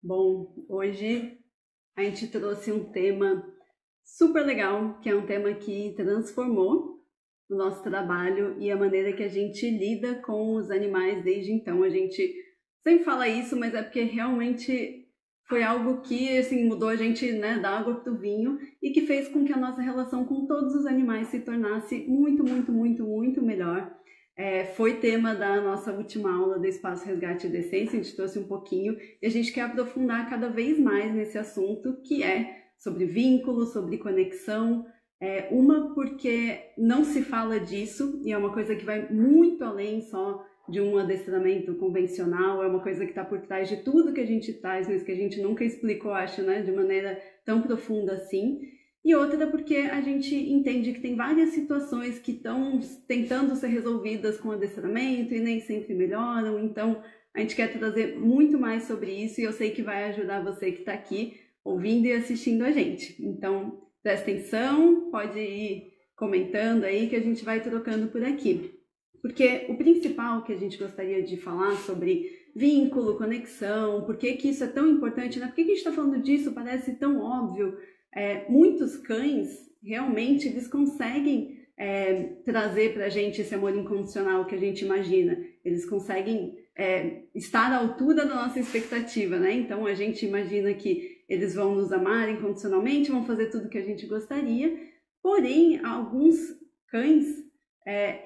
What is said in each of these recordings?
Bom, hoje a gente trouxe um tema super legal, que é um tema que transformou o nosso trabalho e a maneira que a gente lida com os animais desde então. A gente sempre fala isso, mas é porque realmente foi algo que assim mudou a gente, né, da água para o vinho e que fez com que a nossa relação com todos os animais se tornasse muito, muito, muito, muito melhor. Foi tema da nossa última aula do Espaço Resgate de Essência, a gente trouxe um pouquinho e a gente quer aprofundar cada vez mais nesse assunto, que é sobre vínculo, sobre conexão. Uma, porque não se fala disso e é uma coisa que vai muito além só de um adestramento convencional, é uma coisa que está por trás de tudo que a gente traz, mas que a gente nunca explicou, acho, né, de maneira tão profunda assim. E outra porque a gente entende que tem várias situações que estão tentando ser resolvidas com adestramento e nem sempre melhoram, então a gente quer trazer muito mais sobre isso e eu sei que vai ajudar você que está aqui ouvindo e assistindo a gente. Então, presta atenção, pode ir comentando aí que a gente vai trocando por aqui. Porque o principal que a gente gostaria de falar sobre vínculo, conexão, por que isso é tão importante, né? Por que a gente está falando disso? Parece tão óbvio. Muitos cães, realmente, eles conseguem trazer para a gente esse amor incondicional que a gente imagina. Eles conseguem estar à altura da nossa expectativa, né? Então, a gente imagina que eles vão nos amar incondicionalmente, vão fazer tudo que a gente gostaria. Porém, alguns cães,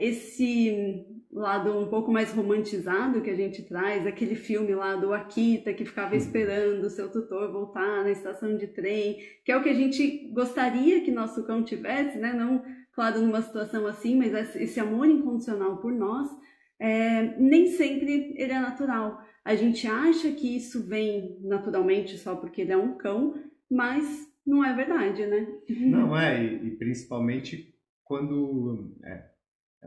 esse lado um pouco mais romantizado que a gente traz, aquele filme lá do Akita que ficava esperando o seu tutor voltar na estação de trem, que é o que a gente gostaria que nosso cão tivesse, né? Não, claro, numa situação assim, mas esse amor incondicional por nós, nem sempre ele é natural. A gente acha que isso vem naturalmente só porque ele é um cão, mas não é verdade, né? Não é, e principalmente quando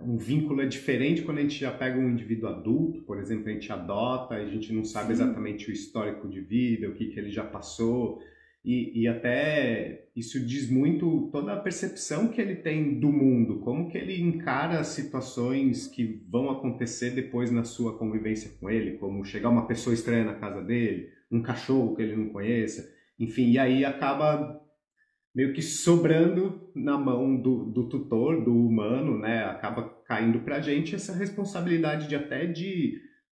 um vínculo é diferente quando a gente já pega um indivíduo adulto, por exemplo, a gente adota, a gente não sabe exatamente o histórico de vida, o que ele já passou, e até isso diz muito toda a percepção que ele tem do mundo, como que ele encara as situações que vão acontecer depois na sua convivência com ele, como chegar uma pessoa estranha na casa dele, um cachorro que ele não conheça, enfim, e aí acaba meio que sobrando na mão do tutor, do humano, né? Acaba caindo pra gente essa responsabilidade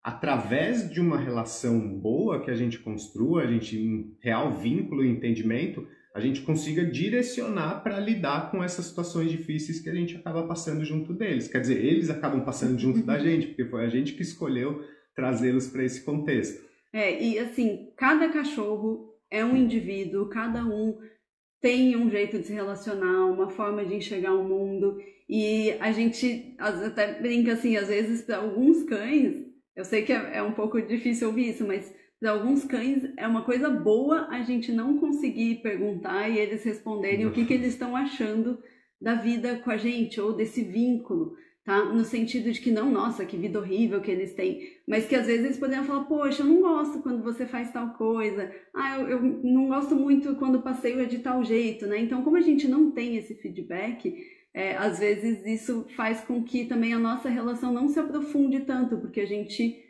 através de uma relação boa que a gente construa, a gente, um real vínculo e entendimento, a gente consiga direcionar para lidar com essas situações difíceis que a gente acaba passando junto deles. Quer dizer, eles acabam passando junto da gente, porque foi a gente que escolheu trazê-los para esse contexto. E assim, cada cachorro é um indivíduo, cada um tem um jeito de se relacionar, uma forma de enxergar o mundo. E a gente até brinca assim, às vezes para alguns cães, eu sei que é um pouco difícil ouvir isso, mas para alguns cães é uma coisa boa a gente não conseguir perguntar e eles responderem o que eles estão achando da vida com a gente ou desse vínculo, tá? No sentido de que não, nossa, que vida horrível que eles têm, mas que às vezes eles poderiam falar, poxa, eu não gosto quando você faz tal coisa, eu não gosto muito quando o passeio é de tal jeito, né? Então, como a gente não tem esse feedback, às vezes isso faz com que também a nossa relação não se aprofunde tanto, porque a gente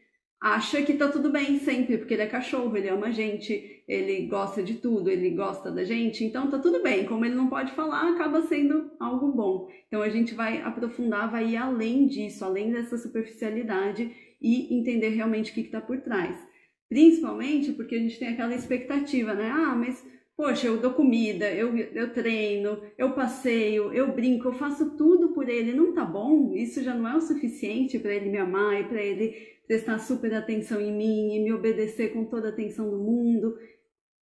acha que tá tudo bem sempre, porque ele é cachorro, ele ama a gente, ele gosta de tudo, ele gosta da gente, então tá tudo bem. Como ele não pode falar, acaba sendo algo bom. Então a gente vai aprofundar, vai ir além disso, além dessa superficialidade e entender realmente o que está por trás. Principalmente porque a gente tem aquela expectativa, né? Mas poxa, eu dou comida, eu treino, eu passeio, eu brinco, eu faço tudo por ele. Não tá bom? Isso já não é o suficiente para ele me amar e para ele prestar super atenção em mim e me obedecer com toda a atenção do mundo.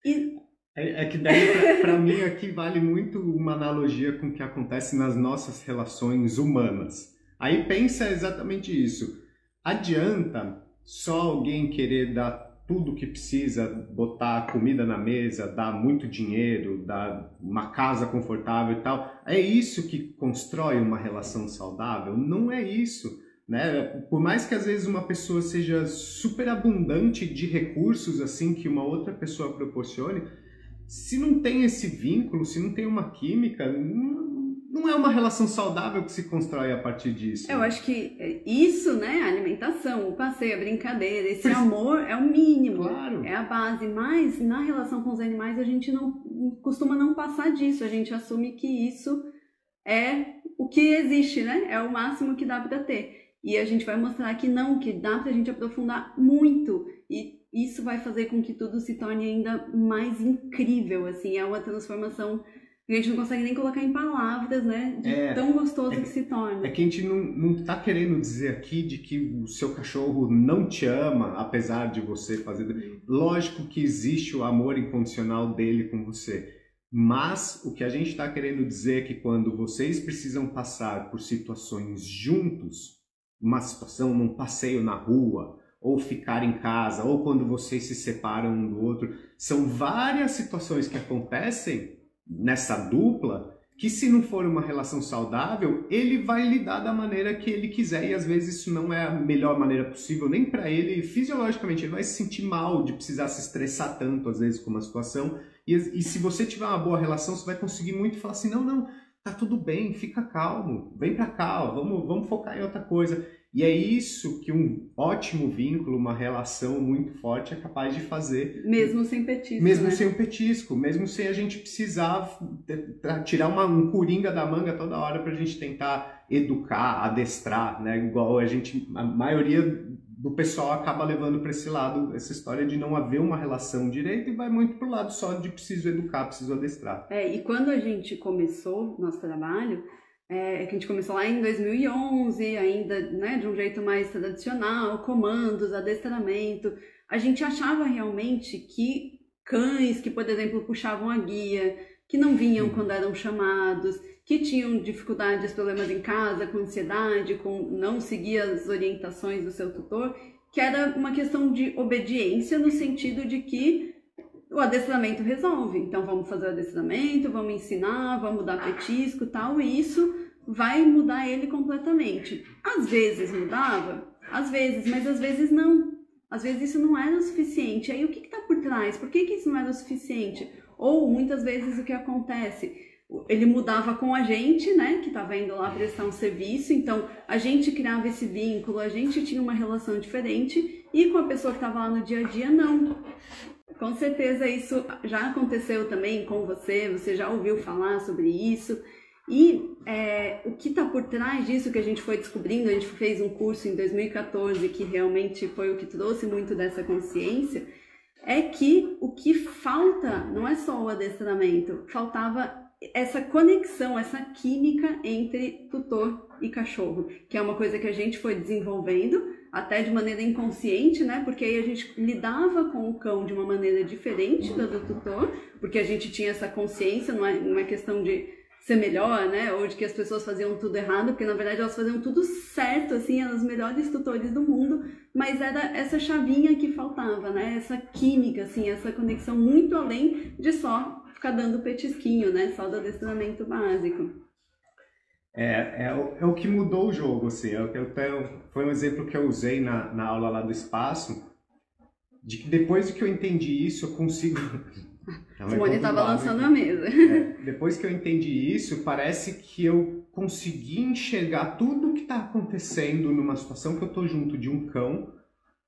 Que daí, para mim, aqui vale muito uma analogia com o que acontece nas nossas relações humanas. Aí pensa exatamente isso. Adianta só alguém querer dar tudo o que precisa, botar comida na mesa, dar muito dinheiro, dar uma casa confortável e tal? É isso que constrói uma relação saudável? Não é isso. Né? Por mais que às vezes uma pessoa seja super abundante de recursos assim que uma outra pessoa proporcione, se não tem esse vínculo, se não tem uma química, não é uma relação saudável que se constrói a partir disso. Eu acho que isso, né, a alimentação, o passeio, a brincadeira, esse amor é o mínimo, claro. É a base, mas na relação com os animais a gente não costuma não passar disso, a gente assume que isso é o que existe, né, é o máximo que dá para ter. E a gente vai mostrar que não, que dá pra gente aprofundar muito, e isso vai fazer com que tudo se torne ainda mais incrível, assim, é uma transformação que a gente não consegue nem colocar em palavras, né, de tão gostoso que se torna. É que a gente não tá querendo dizer aqui de que o seu cachorro não te ama, apesar de você fazer... Lógico que existe o amor incondicional dele com você, mas o que a gente está querendo dizer é que quando vocês precisam passar por situações juntos, uma situação num passeio na rua, ou ficar em casa, ou quando vocês se separam um do outro, são várias situações que acontecem nessa dupla que, se não for uma relação saudável, ele vai lidar da maneira que ele quiser, e às vezes isso não é a melhor maneira possível, nem para ele fisiologicamente. Ele vai se sentir mal de precisar se estressar tanto às vezes com uma situação, e se você tiver uma boa relação, você vai conseguir muito falar assim, não, tá tudo bem, fica calmo, vem pra cá, ó, vamos focar em outra coisa. E é isso que um ótimo vínculo, uma relação muito forte é capaz de fazer. Mesmo sem petisco, mesmo, né? Sem o petisco, mesmo sem a gente precisar tirar um coringa da manga toda hora pra gente tentar educar, adestrar, né? Igual a maioria do pessoal acaba levando para esse lado, essa história de não haver uma relação direita, e vai muito pro lado só de preciso educar, preciso adestrar. E quando a gente começou nosso trabalho, que a gente começou lá em 2011, ainda, né, de um jeito mais tradicional, comandos, adestramento, a gente achava realmente que cães que, por exemplo, puxavam a guia, que não vinham quando eram chamados, que tinham dificuldades, problemas em casa, com ansiedade, com não seguir as orientações do seu tutor, que era uma questão de obediência, no sentido de que o adestramento resolve. Então vamos fazer o adestramento, vamos ensinar, vamos dar petisco e tal, e isso vai mudar ele completamente. Às vezes mudava, às vezes, mas às vezes não. Às vezes isso não era o suficiente. Aí o que está por trás? Por que isso não era o suficiente? Ou muitas vezes o que acontece? Ele mudava com a gente, né, que estava indo lá prestar um serviço, então a gente criava esse vínculo, a gente tinha uma relação diferente, e com a pessoa que estava lá no dia a dia, não. Com certeza isso já aconteceu também com você já ouviu falar sobre isso, e o que está por trás disso que a gente foi descobrindo, a gente fez um curso em 2014 que realmente foi o que trouxe muito dessa consciência, é que o que falta não é só o adestramento, faltava essa conexão, essa química entre tutor e cachorro, que é uma coisa que a gente foi desenvolvendo, até de maneira inconsciente, né? Porque aí a gente lidava com o cão de uma maneira diferente da do tutor, porque a gente tinha essa consciência, não é questão de ser melhor, né? Ou de que as pessoas faziam tudo errado, porque na verdade elas faziam tudo certo, assim, eram os melhores tutores do mundo, mas era essa chavinha que faltava, né? Essa química, assim, essa conexão muito além de só ficar dando petisquinho, né? Só do adestramento básico. É o que mudou o jogo, assim. Foi um exemplo que eu usei na aula lá do espaço, de que depois de que eu entendi isso, eu consigo... Simone estava lançando a mesa. Depois que eu entendi isso, parece que eu consegui enxergar tudo o que está acontecendo numa situação que eu estou junto de um cão,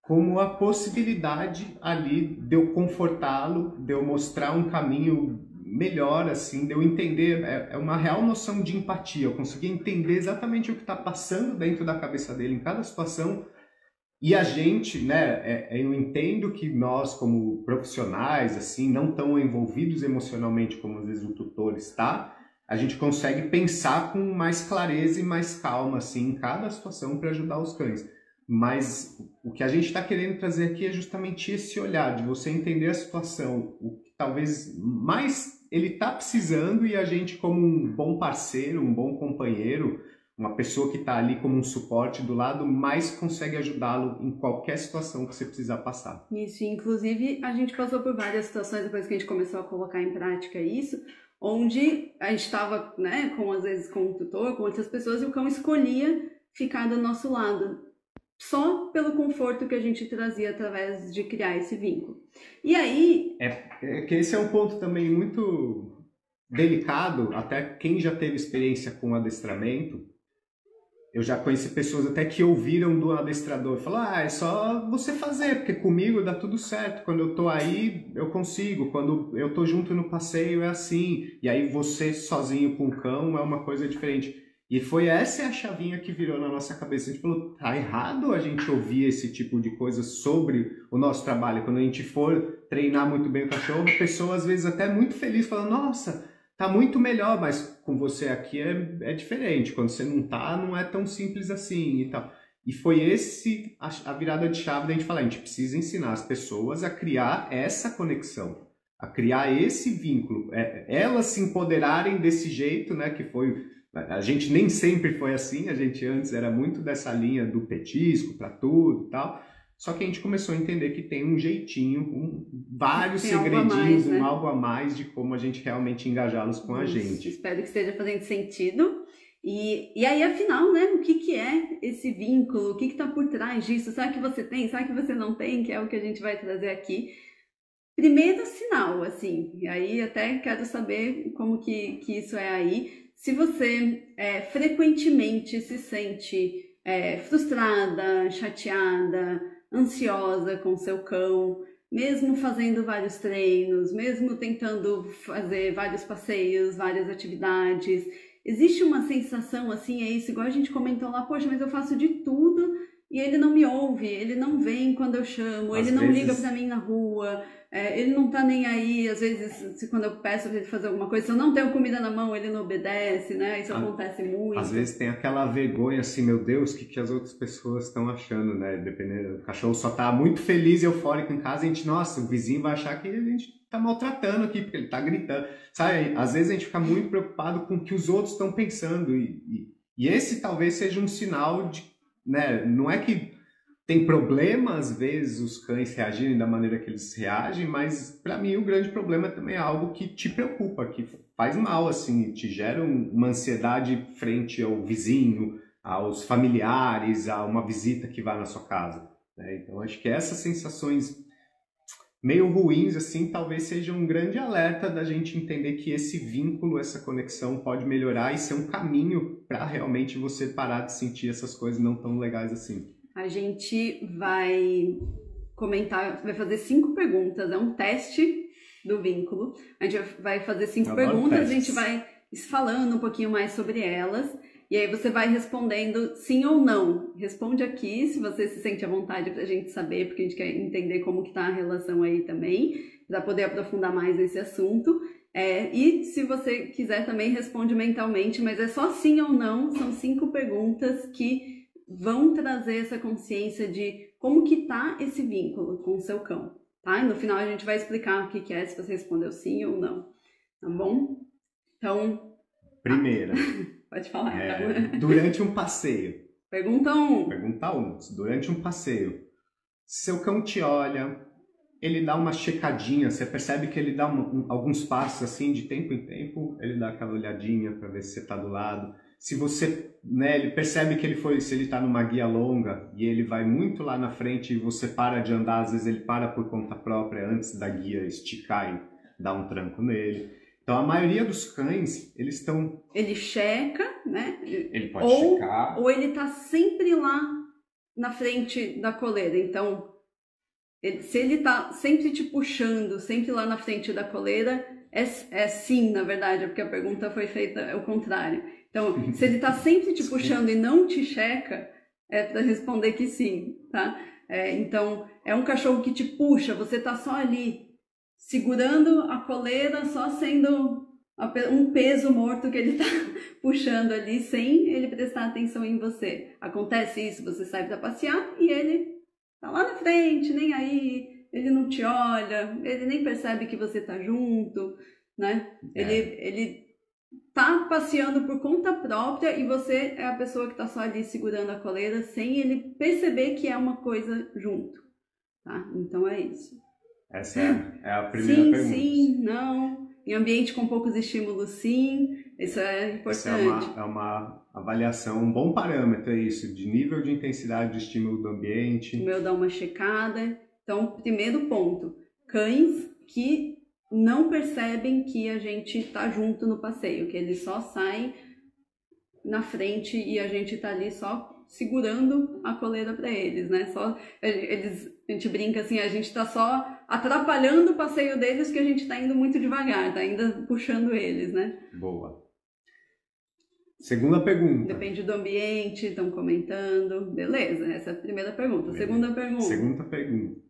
como a possibilidade ali de eu confortá-lo, de eu mostrar um caminho melhor, assim, de eu entender, é uma real noção de empatia, eu consegui entender exatamente o que está passando dentro da cabeça dele em cada situação, e a gente, né, eu entendo que nós como profissionais, assim, não tão envolvidos emocionalmente como às vezes o tutor está, a gente consegue pensar com mais clareza e mais calma, assim, em cada situação para ajudar os cães. Mas o que a gente está querendo trazer aqui é justamente esse olhar, de você entender a situação, o que talvez mais ele está precisando, e a gente, como um bom parceiro, um bom companheiro, uma pessoa que está ali como um suporte do lado, mais consegue ajudá-lo em qualquer situação que você precisar passar. Isso, inclusive a gente passou por várias situações depois que a gente começou a colocar em prática isso, onde a gente estava, né, às vezes com o tutor, com outras pessoas, e o cão escolhia ficar do nosso lado, só pelo conforto que a gente trazia através de criar esse vínculo. E aí... que esse é um ponto também muito delicado, até quem já teve experiência com adestramento, eu já conheci pessoas até que ouviram do adestrador, falaram, é só você fazer, porque comigo dá tudo certo, quando eu tô aí eu consigo, quando eu tô junto no passeio é assim, e aí você sozinho com o cão é uma coisa diferente. E foi essa a chavinha que virou na nossa cabeça, a gente falou, tá errado a gente ouvir esse tipo de coisa sobre o nosso trabalho, quando a gente for treinar muito bem o cachorro, a pessoa às vezes até muito feliz, falando, nossa, tá muito melhor, mas com você aqui é diferente. Quando você não tá, não é tão simples assim e tal. E foi a virada de chave da gente falar, a gente precisa ensinar as pessoas a criar essa conexão, a criar esse vínculo, elas se empoderarem desse jeito, né, que foi... A gente nem sempre foi assim, a gente antes era muito dessa linha do petisco para tudo e tal. Só que a gente começou a entender que tem um jeitinho, vários segredinhos, né? algo a mais de como a gente realmente engajá-los com a gente. Espero que esteja fazendo sentido. E aí, afinal, né, o que é esse vínculo? O que está por trás disso? Será que você tem? Será que você não tem? Que é o que a gente vai trazer aqui. Primeiro sinal, assim, e aí até quero saber como que isso é aí. Se você frequentemente se sente frustrada, chateada, ansiosa com seu cão, mesmo fazendo vários treinos, mesmo tentando fazer vários passeios, várias atividades, existe uma sensação assim, é isso, igual a gente comentou lá, poxa, mas eu faço de tudo e ele não me ouve, ele não vem quando eu chamo, ele não liga pra mim na rua, ele não tá nem aí, às vezes, quando eu peço pra ele fazer alguma coisa, se eu não tenho comida na mão, ele não obedece, né? Isso acontece muito. Às vezes tem aquela vergonha assim, meu Deus, o que as outras pessoas estão achando, né? Dependendo, o cachorro só tá muito feliz e eufórico em casa, a gente, nossa, o vizinho vai achar que a gente tá maltratando aqui, porque ele tá gritando. Sabe, às vezes a gente fica muito preocupado com o que os outros estão pensando e esse talvez seja um sinal de, né? Não é que tem problema, às vezes, os cães reagirem da maneira que eles reagem, mas para mim o grande problema também é algo que te preocupa, que faz mal, assim, te gera uma ansiedade frente ao vizinho, aos familiares, a uma visita que vai na sua casa, né? Então acho que essas sensações meio ruins, assim, talvez seja um grande alerta da gente entender que esse vínculo, essa conexão pode melhorar e ser um caminho para realmente você parar de sentir essas coisas não tão legais assim. A gente vai comentar, vai fazer 5 perguntas, é um teste do vínculo. A gente vai fazer 5 perguntas, a gente vai falando um pouquinho mais sobre elas. E aí você vai respondendo sim ou não. Responde aqui se você se sente à vontade pra gente saber, porque a gente quer entender como que tá a relação aí também, para poder aprofundar mais nesse assunto. E se você quiser também responde mentalmente, mas é só sim ou não, são 5 perguntas que vão trazer essa consciência de como que tá esse vínculo com o seu cão, tá? E no final a gente vai explicar o que é, se você respondeu sim ou não, tá bom? Então... Primeira. Pode falar, durante um passeio. Pergunta 1. Pergunta 1. Durante um passeio, seu cão te olha, ele dá uma checadinha, você percebe que ele dá alguns passos assim, de tempo em tempo, ele dá aquela olhadinha para ver se você está do lado. Se você, né, ele percebe que se ele está numa guia longa e ele vai muito lá na frente e você para de andar, às vezes ele para por conta própria antes da guia esticar e dar um tranco nele. Então, a maioria dos cães, eles estão... Ele checa, né? Ele pode checar. Ou ele tá sempre lá na frente da coleira. Então, se ele tá sempre te puxando, sempre lá na frente da coleira, é sim, na verdade, porque a pergunta foi feita ao contrário. Então, se ele tá sempre te puxando e não te checa, é para responder que sim, tá? Então, é um cachorro que te puxa, você tá só ali, segurando a coleira, só sendo um peso morto que ele tá puxando ali, sem ele prestar atenção em você. Acontece isso, você sai para passear e ele tá lá na frente, nem aí, ele não te olha, ele nem percebe que você tá junto, né? Ele tá passeando por conta própria e você é a pessoa que tá só ali segurando a coleira sem ele perceber que é uma coisa junto, tá? Então é isso. Essa é a primeira pergunta. Sim, não. Em ambiente com poucos estímulos, sim. Isso é importante. Essa é uma avaliação, um bom parâmetro, isso, de nível de intensidade de estímulo do ambiente. O meu dá uma checada. Então, primeiro ponto. Cães que não percebem que a gente tá junto no passeio, que eles só saem na frente e a gente tá ali só segurando a coleira para eles, né? A gente brinca assim, a gente tá só atrapalhando o passeio deles, que a gente tá indo muito devagar, tá ainda puxando eles, né? Boa. Segunda pergunta. Depende do ambiente, estão comentando. Beleza, essa é a primeira pergunta. Segunda pergunta. Segunda pergunta.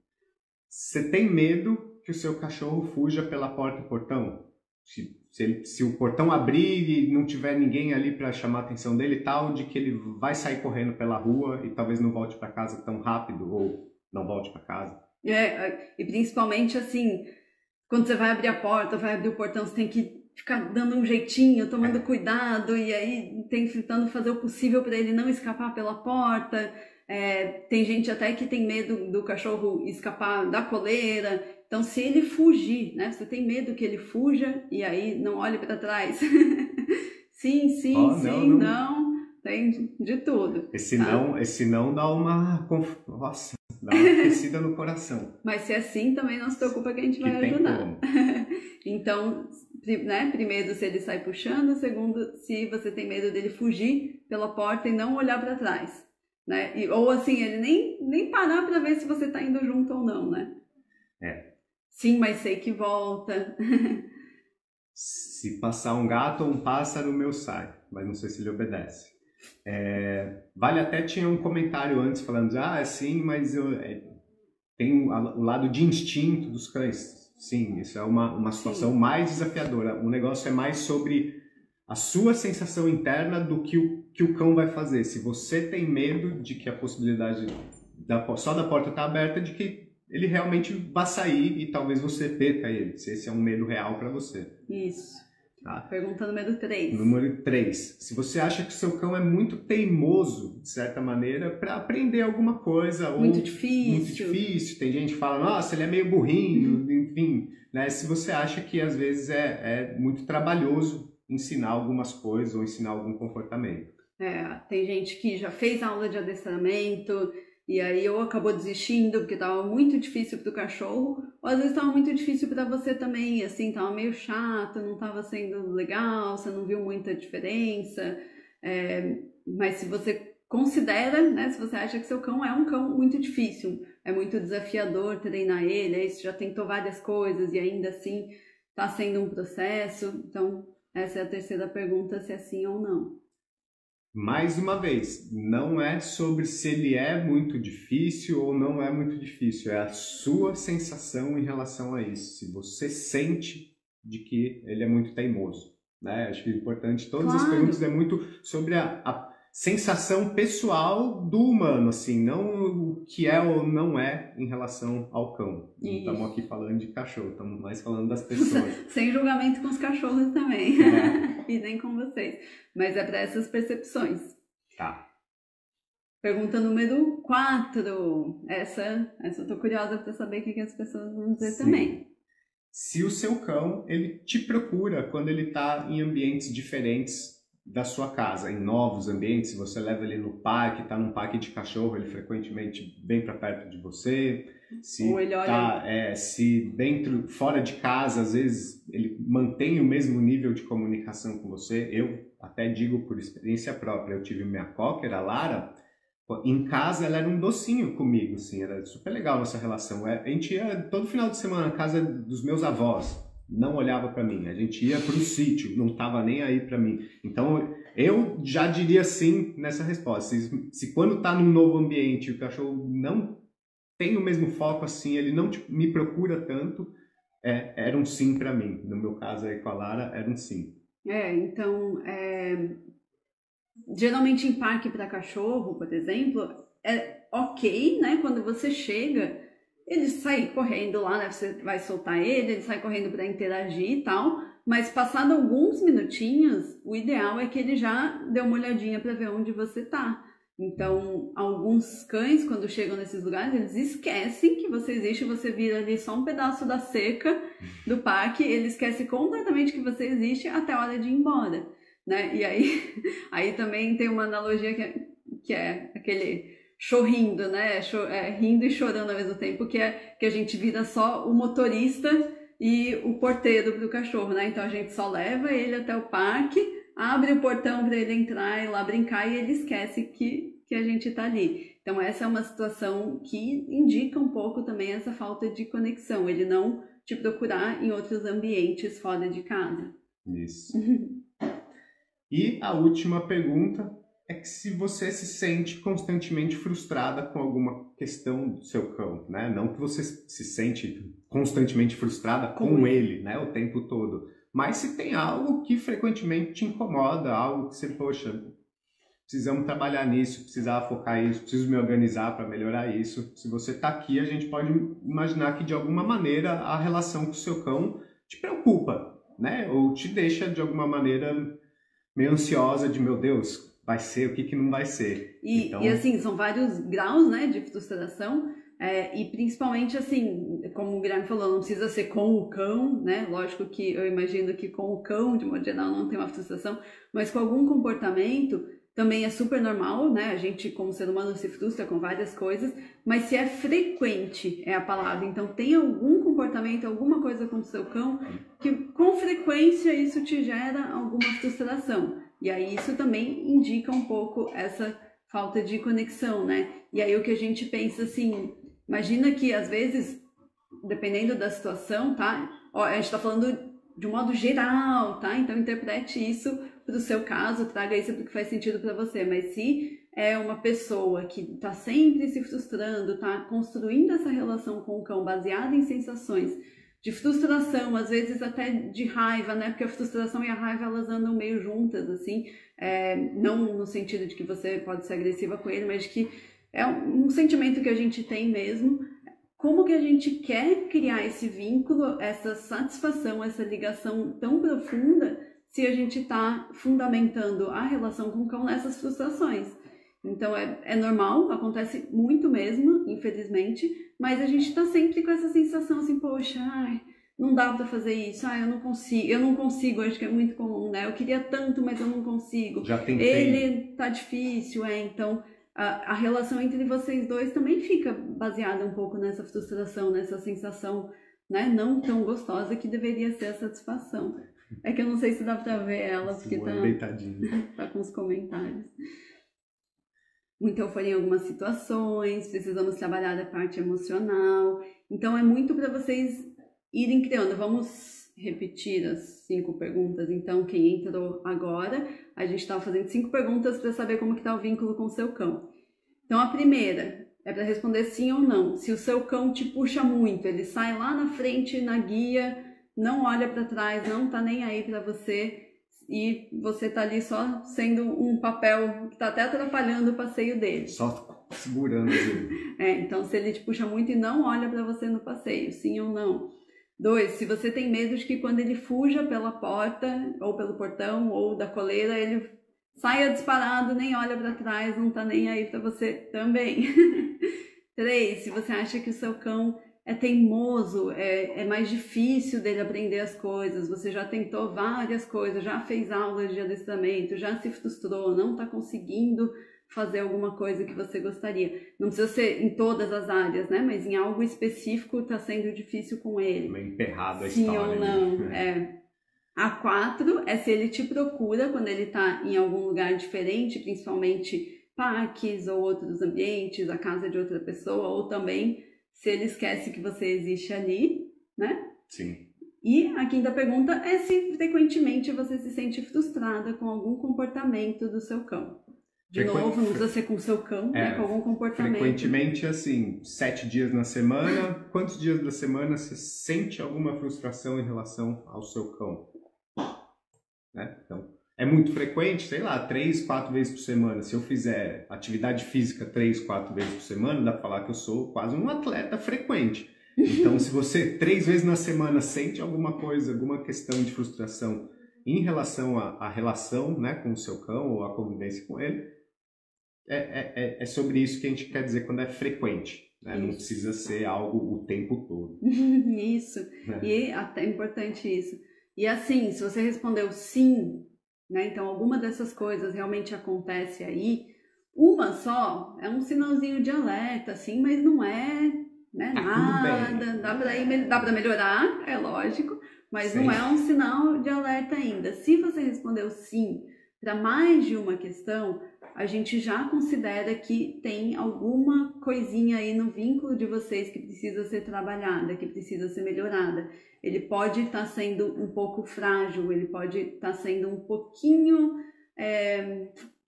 Você tem medo que o seu cachorro fuja pela porta e portão? Se o portão abrir e não tiver ninguém ali para chamar a atenção dele e tal, de que ele vai sair correndo pela rua e talvez não volte para casa tão rápido ou não volte para casa? E principalmente assim, quando você vai abrir a porta, vai abrir o portão, você tem que ficar dando um jeitinho, tomando cuidado, e aí tentando fazer o possível para ele não escapar pela porta. Tem gente até que tem medo do cachorro escapar da coleira. Então, se ele fugir, né? Você tem medo que ele fuja e aí não olhe para trás. Sim, não. Tem de tudo. Esse não dá uma... Nossa, dá uma aquecida no coração. Mas se é assim, também não se preocupa que a gente vai ajudar. Então, né? Primeiro, se ele sai puxando. Segundo, se você tem medo dele fugir pela porta e não olhar para trás. Né? Ou assim, ele nem parar para ver se você está indo junto ou não, né? Sim, mas sei que volta. Se passar um gato ou um pássaro, o meu sai. Mas não sei se ele obedece. Vale até tinha um comentário antes falando, sim, mas tem o lado de instinto dos cães. Sim, isso é uma situação mais desafiadora. O negócio é mais sobre a sua sensação interna do que o cão vai fazer. Se você tem medo de que a possibilidade só da porta estar aberta, de que ele realmente vai sair e talvez você perca ele, se esse é um medo real para você. Isso. Tá? Pergunta número 3. Número 3. Se você acha que o seu cão é muito teimoso, de certa maneira, para aprender alguma coisa. Muito difícil. Muito difícil. Tem gente que fala, nossa, ele é meio burrinho, enfim. Né? Se você acha que às vezes é muito trabalhoso ensinar algumas coisas ou ensinar algum comportamento. Tem gente que já fez aula de adestramento e aí ou acabou desistindo porque estava muito difícil para o cachorro, ou às vezes estava muito difícil para você também, assim, estava meio chato, não estava sendo legal, você não viu muita diferença. Mas se você considera, né, se você acha que seu cão é um cão muito difícil, é muito desafiador treinar ele, aí você já tentou várias coisas e ainda assim está sendo um processo, então essa é a terceira pergunta, se é sim ou não. Mais uma vez, não é sobre se ele é muito difícil ou não é muito difícil, é a sua sensação em relação a isso. Se você sente de que ele é muito teimoso, né? Acho que é importante, todas as perguntas é muito sobre a sensação pessoal do humano, assim, não o que é ou não é em relação ao cão. Não estamos aqui falando de cachorro, estamos mais falando das pessoas. Sem julgamento com os cachorros também, e nem com vocês. Mas é para essas percepções. Tá. Pergunta número 4. Essa eu tô curiosa para saber o que as pessoas vão dizer também. Se o seu cão, ele te procura quando ele está em ambientes diferentes da sua casa, em novos ambientes, se você leva ele no parque, está num parque de cachorro, ele frequentemente vem para perto de você. Ou ele olha... se dentro, fora de casa, às vezes ele mantém o mesmo nível de comunicação com você. Eu até digo por experiência própria, eu tive minha cocker, a Lara, em casa ela era um docinho comigo, assim, era super legal a nossa relação. A gente ia todo final de semana na casa dos meus avós, não olhava para mim, a gente ia para o sítio, não estava nem aí para mim. Então eu já diria sim nessa resposta. Se quando está num novo ambiente o cachorro não tem o mesmo foco assim, ele não me procura tanto, era um sim para mim. No meu caso aí com a Lara, era um sim. Então, geralmente em parque para cachorro, por exemplo, é ok, né? Quando você chega, ele sai correndo lá, né? Você vai soltar ele sai correndo para interagir e tal, mas passado alguns minutinhos, o ideal é que ele já dê uma olhadinha para ver onde você tá. Então, alguns cães, quando chegam nesses lugares, eles esquecem que você existe, você vira ali só um pedaço da cerca do parque, ele esquece completamente que você existe até a hora de ir embora, né? E aí também tem uma analogia que é aquele chorrindo, né? Rindo e chorando ao mesmo tempo, que é que a gente vira só o motorista e o porteiro para o cachorro, né? Então a gente só leva ele até o parque, abre o portão para ele entrar e lá brincar e ele esquece que a gente está ali. Então essa é uma situação que indica um pouco também essa falta de conexão, ele não te procurar em outros ambientes fora de casa. Isso. E a última pergunta é que se você se sente constantemente frustrada com alguma questão do seu cão, né? Não que você se sente constantemente frustrada com ele, né? O tempo todo. Mas se tem algo que frequentemente te incomoda, algo que você, poxa, precisamos trabalhar nisso, precisava focar isso, preciso me organizar para melhorar isso. Se você está aqui, a gente pode imaginar que de alguma maneira a relação com o seu cão te preocupa, né? Ou te deixa de alguma maneira meio ansiosa de, meu Deus, vai ser, o que não vai ser. E assim, são vários graus, né, de frustração, e principalmente assim, como o Guilherme falou, não precisa ser com o cão, né, lógico que eu imagino que com o cão, de modo geral, não tem uma frustração, mas com algum comportamento também é super normal, né, a gente como ser humano se frustra com várias coisas, mas se é frequente, é a palavra, então tem algum comportamento, alguma coisa com o seu cão, que com frequência isso te gera alguma frustração. E aí isso também indica um pouco essa falta de conexão, né? E aí o que a gente pensa assim, imagina que às vezes, dependendo da situação, tá? Ó, a gente tá falando de um modo geral, tá? Então interprete isso pro seu caso, traga isso porque faz sentido para você. Mas se é uma pessoa que tá sempre se frustrando, tá construindo essa relação com o cão baseada em sensações de frustração, às vezes até de raiva, né? Porque a frustração e a raiva, elas andam meio juntas, assim. Não no sentido de que você pode ser agressiva com ele, mas de que é um sentimento que a gente tem mesmo. Como que a gente quer criar esse vínculo, essa satisfação, essa ligação tão profunda, se a gente está fundamentando a relação com o cão nessas frustrações? Então é normal, acontece muito mesmo, infelizmente, mas a gente tá sempre com essa sensação assim, poxa, ai, não dá pra fazer isso, ai, eu não consigo, acho que é muito comum, né? Eu queria tanto, mas eu não consigo. Já tentei. Ele tá difícil, então a relação entre vocês dois também fica baseada um pouco nessa frustração, nessa sensação, né, não tão gostosa que deveria ser a satisfação. É que eu não sei se dá pra ver ela, porque tá com os comentários. Então, foram em algumas situações, precisamos trabalhar a parte emocional. Então, é muito para vocês irem criando. Vamos repetir as 5 perguntas. Então, quem entrou agora, a gente estava fazendo 5 perguntas para saber como que está o vínculo com o seu cão. Então, a primeira é para responder sim ou não. Se o seu cão te puxa muito, ele sai lá na frente, na guia, não olha para trás, não está nem aí para você, e você tá ali só sendo um papel que tá até atrapalhando o passeio dele. Só segurando ele. Então se ele te puxa muito e não olha para você no passeio, sim ou não. 2, se você tem medo de que quando ele fuja pela porta, ou pelo portão, ou da coleira, ele saia disparado, nem olha para trás, não tá nem aí para você também. 3, se você acha que o seu cão é teimoso, é mais difícil dele aprender as coisas, você já tentou várias coisas, já fez aulas de adestramento, já se frustrou, não está conseguindo fazer alguma coisa que você gostaria. Não precisa ser em todas as áreas, né? Mas em algo específico está sendo difícil com ele. Meio emperrado a sim história. Sim ou não, A 4 é se ele te procura quando ele está em algum lugar diferente, principalmente parques ou outros ambientes, a casa de outra pessoa, ou também se ele esquece que você existe ali, né? Sim. E a 5ª pergunta é se frequentemente você se sente frustrada com algum comportamento do seu cão. De novo, não precisa ser com o seu cão, né? Com algum comportamento. Frequentemente, assim, 7 dias na semana. Quantos dias da semana você sente alguma frustração em relação ao seu cão? Né? Então, é muito frequente, sei lá, 3, 4 vezes por semana. Se eu fizer atividade física 3, 4 vezes por semana, dá pra falar que eu sou quase um atleta frequente. Então, se você 3 vezes na semana sente alguma coisa, alguma questão de frustração em relação à relação, né, com o seu cão ou a convivência com ele, é sobre isso que a gente quer dizer quando é frequente. Né? Não precisa ser algo o tempo todo. Isso. E até é importante isso. E assim, se você respondeu sim, né? Então alguma dessas coisas realmente acontece aí, uma só é um sinalzinho de alerta, assim, mas não é né? Tá Nada, dá para melhorar, é lógico, mas não é um sinal de alerta ainda. Se você respondeu sim para mais de uma questão, a gente já considera que tem alguma coisinha aí no vínculo de vocês que precisa ser trabalhada, que precisa ser melhorada. Ele pode estar sendo um pouco frágil, ele pode estar sendo um pouquinho,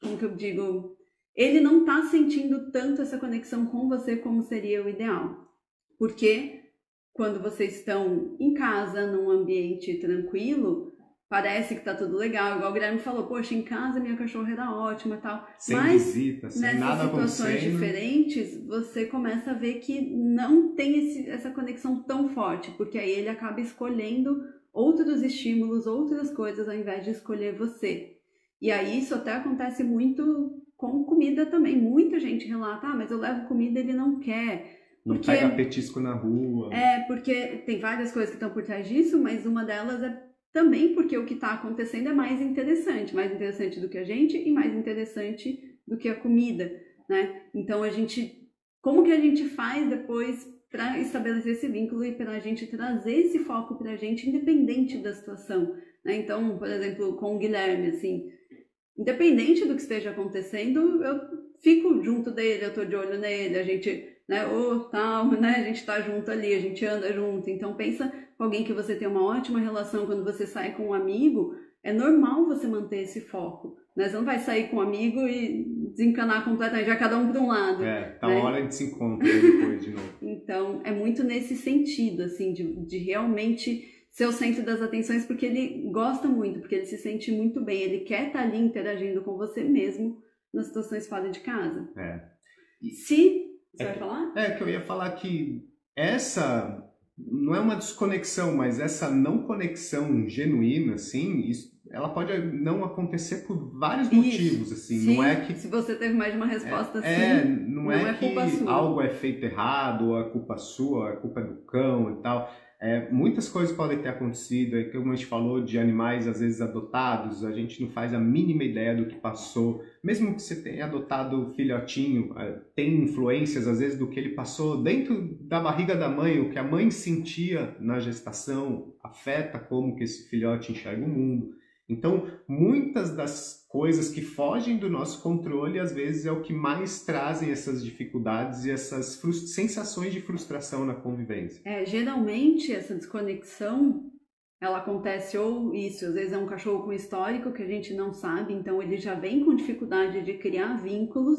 como que eu digo, ele não está sentindo tanto essa conexão com você como seria o ideal. Porque quando vocês estão em casa, num ambiente tranquilo, parece que tá tudo legal, igual o Guilherme falou, poxa, em casa minha cachorra era ótima e tal. Sem mas visita, sem nessas nada situações acontecendo. diferentes, você começa a ver que não tem essa conexão tão forte, porque aí ele acaba escolhendo outros estímulos, outras coisas, ao invés de escolher você. E aí isso até acontece muito com comida também. Muita gente relata, mas eu levo comida e ele não quer. Não pega petisco na rua. Porque tem várias coisas que estão por trás disso, mas uma delas é também porque o que está acontecendo é mais interessante do que a gente e mais interessante do que a comida, né? Então como que a gente faz depois para estabelecer esse vínculo e para a gente trazer esse foco para a gente independente da situação, né? Então, por exemplo, com o Guilherme, assim, independente do que esteja acontecendo, eu fico junto dele, eu tô de olho nele, a gente, né, a gente tá junto ali, a gente anda junto. Então pensa com alguém que você tem uma ótima relação, quando você sai com um amigo, é normal você manter esse foco, né? Você não vai sair com um amigo e desencanar completamente, já cada um para um lado. Tá, né? Hora de se encontrar depois de novo. Então, é muito nesse sentido, assim, de realmente ser o centro das atenções, porque ele gosta muito, porque ele se sente muito bem, ele quer estar ali interagindo com você mesmo nas situações fora de casa. Você vai falar? Que eu ia falar que essa não é uma desconexão, mas essa não conexão genuína, assim, ela pode não acontecer por vários motivos, assim. Sim, não é que se você teve mais de uma resposta não é que culpa sua. Algo é feito errado, ou é culpa sua, ou é culpa do cão e tal. Muitas coisas podem ter acontecido, como a gente falou, de animais às vezes adotados, a gente não faz a mínima ideia do que passou. Mesmo que você tenha adotado filhotinho, tem influências às vezes do que ele passou dentro da barriga da mãe, o que a mãe sentia na gestação, afeta como que esse filhote enxerga o mundo. Então, muitas das coisas que fogem do nosso controle, às vezes, é o que mais trazem essas dificuldades e essas sensações de frustração na convivência. Geralmente, essa desconexão, ela acontece às vezes é um cachorro com histórico que a gente não sabe, então ele já vem com dificuldade de criar vínculos.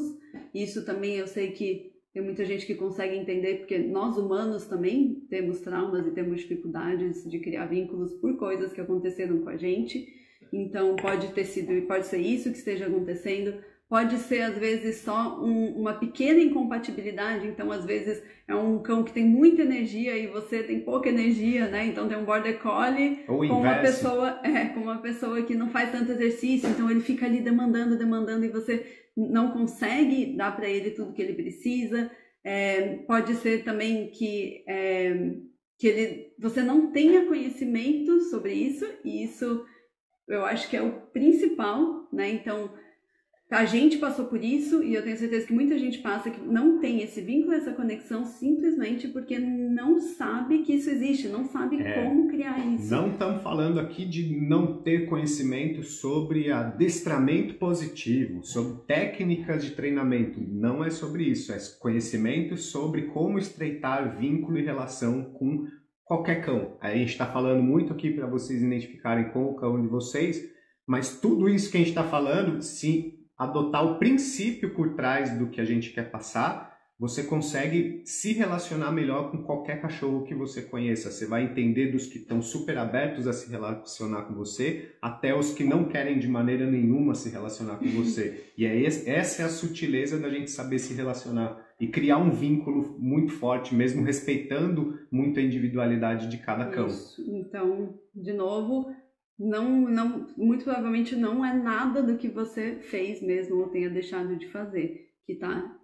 Isso também eu sei que tem muita gente que consegue entender, porque nós humanos também temos traumas e temos dificuldades de criar vínculos por coisas que aconteceram com a gente. Então pode ser isso que esteja acontecendo, pode ser às vezes só uma pequena incompatibilidade. Então às vezes é um cão que tem muita energia e você tem pouca energia, né? Então tem um border collie com uma pessoa que não faz tanto exercício, então ele fica ali demandando e você não consegue dar para ele tudo que ele precisa. Pode ser também que você não tenha conhecimento sobre isso, e isso eu acho que é o principal, né? Então, a gente passou por isso e eu tenho certeza que muita gente passa que não tem esse vínculo, essa conexão, simplesmente porque não sabe que isso existe, não sabe como criar isso. Não estamos falando aqui de não ter conhecimento sobre adestramento positivo, sobre técnicas de treinamento. Não é sobre isso, é conhecimento sobre como estreitar vínculo e relação com qualquer cão. A gente está falando muito aqui para vocês identificarem com o cão de vocês, mas tudo isso que a gente está falando, se adotar o princípio por trás do que a gente quer passar, você consegue se relacionar melhor com qualquer cachorro que você conheça. Você vai entender dos que estão super abertos a se relacionar com você, até os que não querem de maneira nenhuma se relacionar com você. E essa é a sutileza da gente saber se relacionar e criar um vínculo muito forte, mesmo respeitando muito a individualidade de cada cão. Isso. Então, de novo, muito provavelmente não é nada do que você fez mesmo ou tenha deixado de fazer que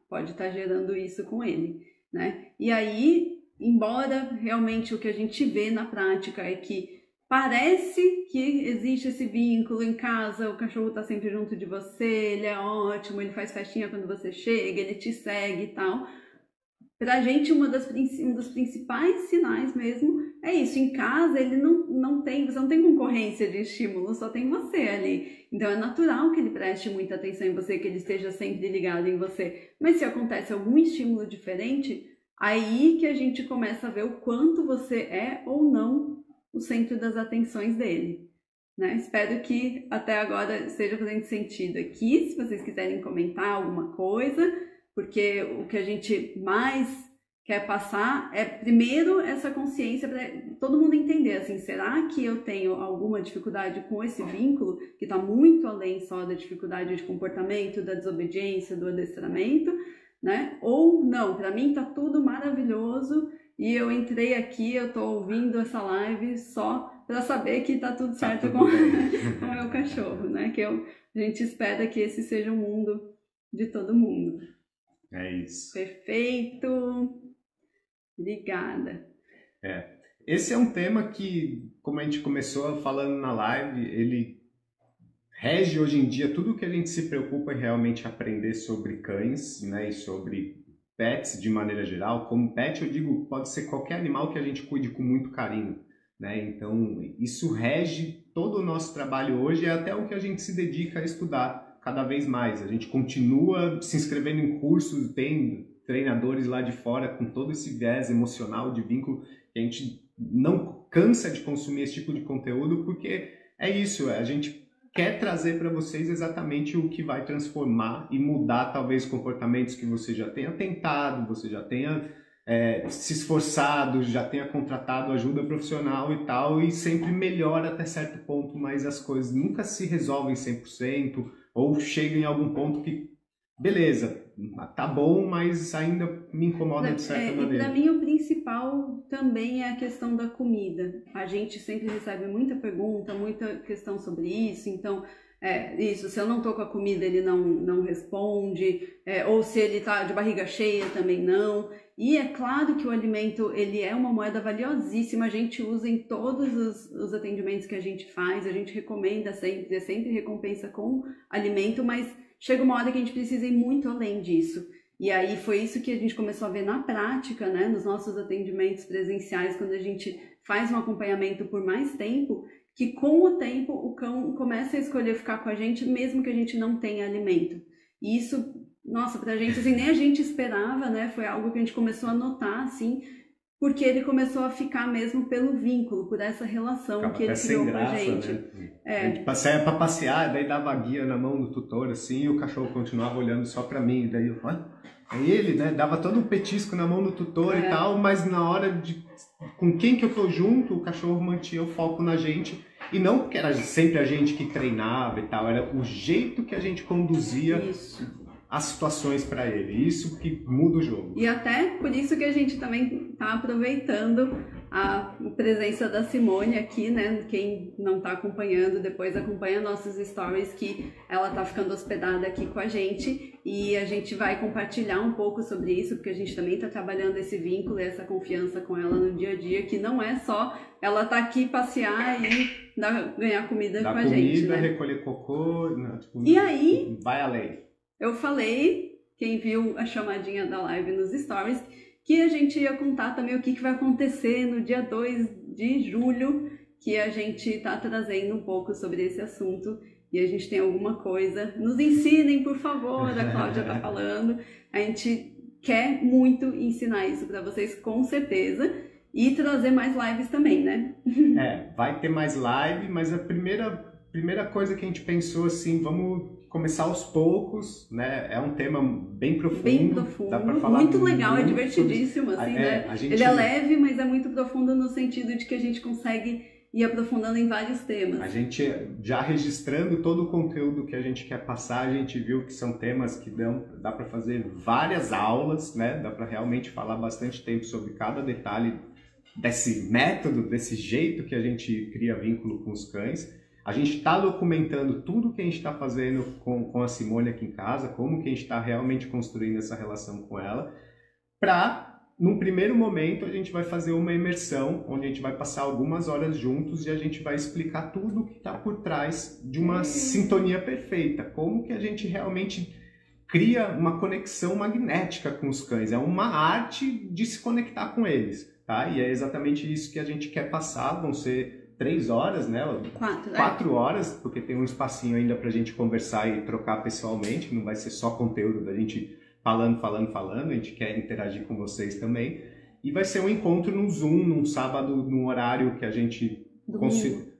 pode estar gerando isso com ele, né? E aí, embora realmente o que a gente vê na prática é que parece que existe esse vínculo em casa, o cachorro está sempre junto de você, ele é ótimo, ele faz festinha quando você chega, ele te segue e tal. Pra gente, um dos principais sinais mesmo é isso. Em casa, ele não tem, você não tem concorrência de estímulo, só tem você ali. Então, é natural que ele preste muita atenção em você, que ele esteja sempre ligado em você. Mas se acontece algum estímulo diferente, aí que a gente começa a ver o quanto você é ou não o centro das atenções dele. Né? Espero que até agora esteja fazendo sentido aqui. Se vocês quiserem comentar alguma coisa, porque o que a gente mais quer passar é, primeiro, essa consciência para todo mundo entender, assim, será que eu tenho alguma dificuldade com esse vínculo, que está muito além só da dificuldade de comportamento, da desobediência, do adestramento, né? Ou não, para mim está tudo maravilhoso e eu entrei aqui, eu estou ouvindo essa live só para saber que está tudo certo com o meu cachorro, né? Que a gente espera que esse seja o mundo de todo mundo. É isso. Perfeito. Obrigada. Esse é um tema que, como a gente começou falando na live, ele rege hoje em dia tudo que a gente se preocupa em realmente aprender sobre cães, né, e sobre pets de maneira geral. Como pet, eu digo, pode ser qualquer animal que a gente cuide com muito carinho, né? Então, isso rege todo o nosso trabalho hoje, é até o que a gente se dedica a estudar cada vez mais. A gente continua se inscrevendo em cursos, tem treinadores lá de fora com todo esse viés emocional de vínculo, que a gente não cansa de consumir esse tipo de conteúdo, porque é isso, a gente quer trazer para vocês exatamente o que vai transformar e mudar talvez comportamentos que você já tenha tentado, você já tenha se esforçado, já tenha contratado ajuda profissional e tal, e sempre melhora até certo ponto, mas as coisas nunca se resolvem 100%, ou chegam em algum ponto que, beleza, tá bom, mas ainda me incomoda de certa maneira. E para mim o principal também é a questão da comida. A gente sempre recebe muita pergunta, muita questão sobre isso, então... isso, se eu não tô com a comida ele não responde, ou se ele tá de barriga cheia também não. E é claro que o alimento ele é uma moeda valiosíssima, a gente usa em todos os atendimentos que a gente faz, a gente recomenda sempre, é sempre recompensa com alimento, mas chega uma hora que a gente precisa ir muito além disso. E aí foi isso que a gente começou a ver na prática, né, nos nossos atendimentos presenciais, quando a gente faz um acompanhamento por mais tempo, que com o tempo o cão começa a escolher ficar com a gente, mesmo que a gente não tenha alimento. E isso, nossa, pra gente, assim, nem a gente esperava, né? Foi algo que a gente começou a notar, assim, porque ele começou a ficar mesmo pelo vínculo, por essa relação Acaba que ele criou com a gente. Né? A gente saia pra passear, daí dava a guia na mão do tutor, assim, e o cachorro continuava olhando só pra mim. Daí eu, aí ele, né, dava todo um petisco na mão do tutor e tal, mas na hora de... com quem que eu tô junto, o cachorro mantinha o foco na gente. E não porque era sempre a gente que treinava e tal, era o jeito que a gente conduzia as situações para ele. Isso que muda o jogo. E até por isso que a gente também tá aproveitando a presença da Simone aqui, né? Quem não tá acompanhando, depois acompanha nossos stories, que ela tá ficando hospedada aqui com a gente e a gente vai compartilhar um pouco sobre isso, porque a gente também tá trabalhando esse vínculo e essa confiança com ela no dia a dia, que não é só ela tá aqui passear e ganhar comida com a gente, né? Recolher cocô, e aí, vai além. Eu falei, quem viu a chamadinha da live nos stories, que a gente ia contar também o que vai acontecer no dia 2 de julho, que a gente está trazendo um pouco sobre esse assunto e a gente tem alguma coisa. Nos ensinem, por favor, a Cláudia está falando. A gente quer muito ensinar isso para vocês, com certeza, e trazer mais lives também, né? Vai ter mais live, mas a primeira coisa que a gente pensou assim, vamos começar aos poucos, né? É um tema bem profundo. Bem profundo, dá pra falar muito legal, é divertidíssimo, assim, né? Ele é leve, mas é muito profundo no sentido de que a gente consegue ir aprofundando em vários temas. A gente, já registrando todo o conteúdo que a gente quer passar, a gente viu que são temas que dá para fazer várias aulas, né? Dá para realmente falar bastante tempo sobre cada detalhe desse método, desse jeito que a gente cria vínculo com os cães. A gente está documentando tudo que a gente está fazendo com a Simone aqui em casa, como que a gente está realmente construindo essa relação com ela, para, num primeiro momento, a gente vai fazer uma imersão, onde a gente vai passar algumas horas juntos e a gente vai explicar tudo que está por trás de uma sintonia perfeita, como que a gente realmente cria uma conexão magnética com os cães. É uma arte de se conectar com eles, tá? E é exatamente isso que a gente quer passar. Vão ser 3 horas, né? 4 horas, porque tem um espacinho ainda pra gente conversar e trocar pessoalmente. Não vai ser só conteúdo da gente falando. A gente quer interagir com vocês também. E vai ser um encontro no Zoom, num sábado, num horário que a gente...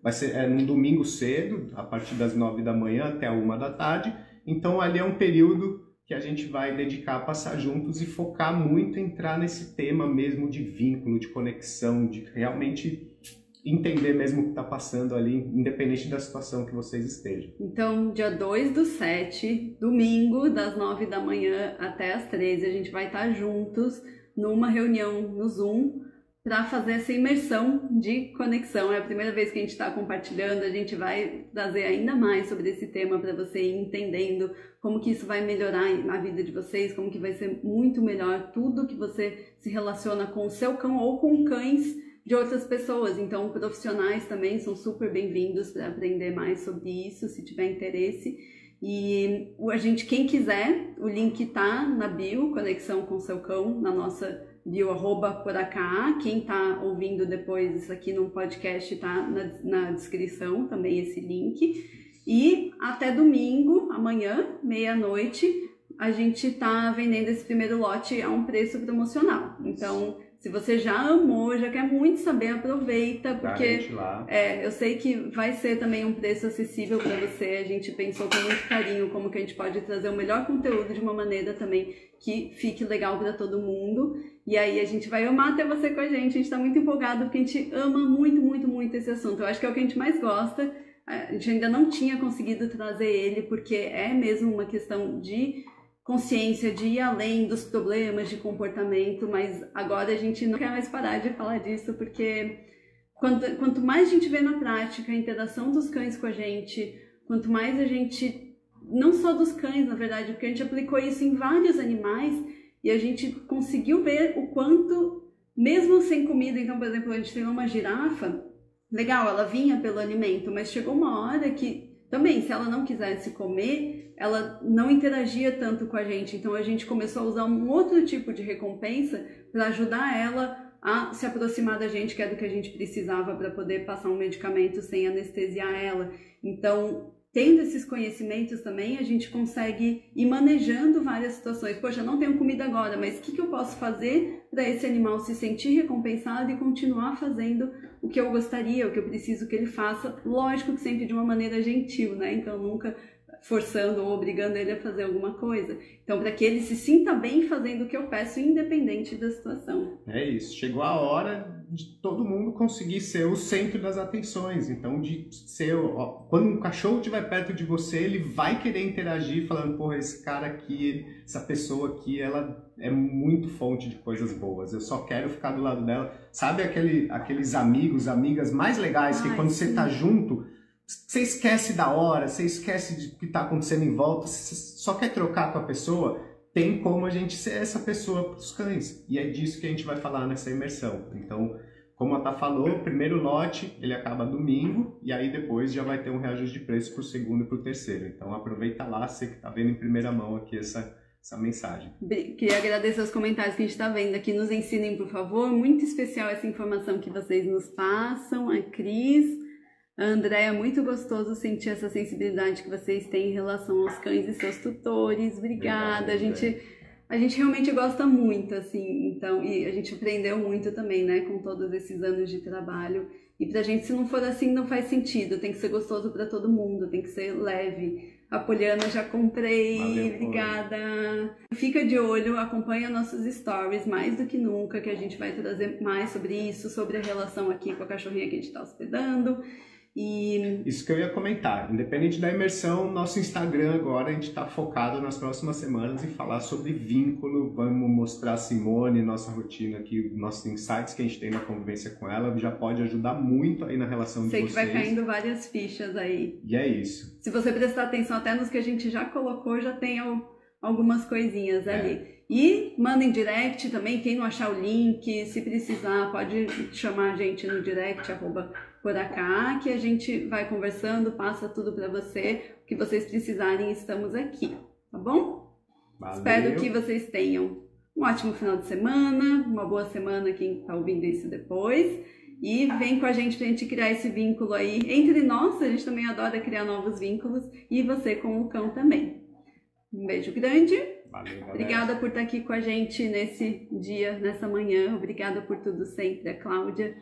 Vai ser num domingo cedo, a partir das 9 da manhã até a 1 da tarde. Então ali é um período que a gente vai dedicar a passar juntos e focar muito em entrar nesse tema mesmo de vínculo, de conexão, de realmente entender mesmo o que está passando ali, independente da situação que vocês estejam. Então, dia 2/7, domingo, das 9 da manhã até as 13, a gente vai estar juntos numa reunião no Zoom para fazer essa imersão de conexão. É a primeira vez que a gente está compartilhando, a gente vai trazer ainda mais sobre esse tema para você ir entendendo como que isso vai melhorar a vida de vocês, como que vai ser muito melhor tudo que você se relaciona com o seu cão ou com cães de outras pessoas. Então, profissionais também são super bem-vindos para aprender mais sobre isso, se tiver interesse. E a gente, quem quiser, o link tá na bio, Conexão com Seu Cão, na nossa bio, @poracá. Quem tá ouvindo depois isso aqui no podcast tá na descrição também esse link. E até domingo, amanhã, meia-noite, a gente tá vendendo esse primeiro lote a um preço promocional. Então, se você já amou, já quer muito saber, aproveita, porque eu sei que vai ser também um preço acessível para você. A gente pensou com muito carinho como que a gente pode trazer o melhor conteúdo de uma maneira também que fique legal para todo mundo. E aí a gente vai amar ter você com a gente está muito empolgado porque a gente ama muito, muito, muito esse assunto. Eu acho que é o que a gente mais gosta. A gente ainda não tinha conseguido trazer ele porque é mesmo uma questão de consciência, de ir além dos problemas de comportamento, mas agora a gente não quer mais parar de falar disso, porque quanto mais a gente vê na prática a interação dos cães com a gente, quanto mais a gente, não só dos cães na verdade, porque a gente aplicou isso em vários animais e a gente conseguiu ver o quanto, mesmo sem comida, então por exemplo, a gente tem uma girafa, legal, ela vinha pelo alimento, mas chegou uma hora que também, se ela não quisesse comer, ela não interagia tanto com a gente. Então a gente começou a usar um outro tipo de recompensa para ajudar ela a se aproximar da gente, que é do que a gente precisava para poder passar um medicamento sem anestesiar ela. Então, tendo esses conhecimentos também, a gente consegue ir manejando várias situações. Poxa, não tenho comida agora, mas o que eu posso fazer para esse animal se sentir recompensado e continuar fazendo o que eu gostaria, o que eu preciso que ele faça? Lógico que sempre de uma maneira gentil, né? Então, nunca forçando ou obrigando ele a fazer alguma coisa. Então, para que ele se sinta bem fazendo o que eu peço, independente da situação. É isso. Chegou a hora de todo mundo conseguir ser o centro das atenções. Então, de ser... quando um cachorro estiver perto de você, ele vai querer interagir falando, porra, esse cara aqui, essa pessoa aqui, ela é muito fonte de coisas boas. Eu só quero ficar do lado dela. Sabe aqueles amigos, amigas mais legais que quando você tá junto... Você esquece da hora, você esquece de que está acontecendo em volta, você só quer trocar com a pessoa, tem como a gente ser essa pessoa para os cães. E é disso que a gente vai falar nessa imersão. Então, como a Tá falou, o primeiro lote ele acaba domingo e aí depois já vai ter um reajuste de preço para o segundo e para o terceiro. Então aproveita lá, você que está vendo em primeira mão aqui essa mensagem. Queria agradecer os comentários que a gente está vendo aqui. Nos ensinem, por favor. Muito especial essa informação que vocês nos passam. A Cris... A Andréia, muito gostoso sentir essa sensibilidade que vocês têm em relação aos cães e seus tutores. Obrigada. A gente realmente gosta muito, assim, então, e a gente aprendeu muito também, né, com todos esses anos de trabalho. E pra gente, se não for assim, não faz sentido. Tem que ser gostoso para todo mundo, tem que ser leve. A Poliana, já comprei. Valeu, obrigada. Fica de olho, acompanha nossos stories mais do que nunca, que a gente vai trazer mais sobre isso, sobre a relação aqui com a cachorrinha que a gente tá hospedando. E... Isso que eu ia comentar, independente da imersão, nosso Instagram agora a gente está focado nas próximas semanas em falar sobre vínculo, vamos mostrar a Simone, nossa rotina aqui, nossos insights que a gente tem na convivência com ela, já pode ajudar muito aí na relação de vocês. Sei que vai caindo várias fichas aí. E é isso. Se você prestar atenção até nos que a gente já colocou, já tem algumas coisinhas ali. E mandem direct também, quem não achar o link, se precisar, pode chamar a gente no direct, @poracá, que a gente vai conversando, passa tudo para você, o que vocês precisarem, estamos aqui, tá bom? Valeu. Espero que vocês tenham um ótimo final de semana, uma boa semana quem está ouvindo isso depois. E vem com a gente pra gente criar esse vínculo aí entre nós, a gente também adora criar novos vínculos, e você com o cão também. Um beijo grande. Valeu, obrigada por estar aqui com a gente nesse dia, nessa manhã. Obrigada por tudo sempre, a Cláudia.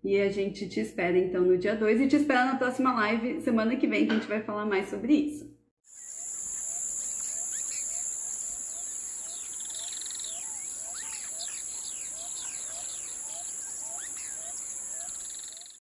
E a gente te espera então no dia 2 e te espera na próxima live semana que vem, que a gente vai falar mais sobre isso.